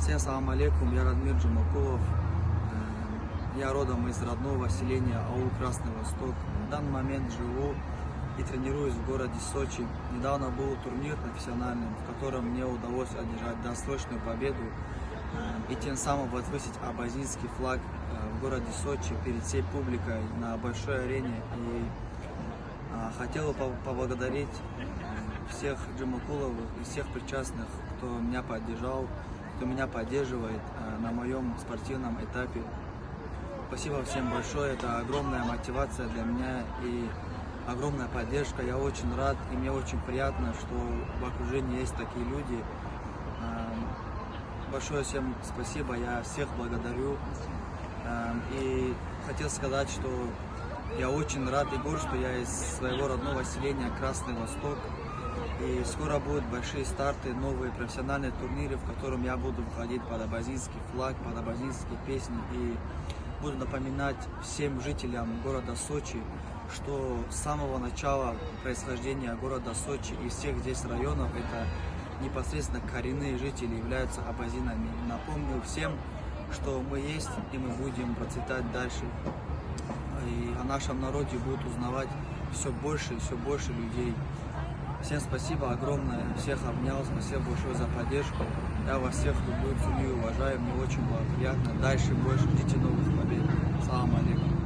Всем салам алейкум, я Радмир Джумакулов. Я родом из родного селения Аул Красный Восток. В данный момент живу и тренируюсь в городе Сочи. Недавно был турнир профессиональный, в котором мне удалось одержать досрочную победу и тем самым возвысить абазинский флаг в городе Сочи перед всей публикой на большой арене. И хотел бы поблагодарить всех Джумакуловых и всех причастных, кто меня поддержал, кто меня поддерживает на моем спортивном этапе. Спасибо всем большое, это огромная мотивация для меня и огромная поддержка. Я очень рад и мне очень приятно, что в окружении есть такие люди. Большое всем спасибо, я всех благодарю. И хотел сказать, что я очень рад и горд, что я из своего родного селения Красный Восток. И скоро будут большие старты, новые профессиональные турниры, в котором я буду выходить под абазинский флаг, под абазинские песни. И буду напоминать всем жителям города Сочи, что с самого начала происхождения города Сочи и всех здесь районов это непосредственно коренные жители являются абазинами. Напомню всем, что мы есть и мы будем процветать дальше. И о нашем народе будут узнавать все больше людей. Всем спасибо огромное, всех обнял, спасибо большое за поддержку. Я вас всех люблю, ценю и уважаю, мне очень было приятно. Дальше больше, ждите новых побед. Салам алейкум.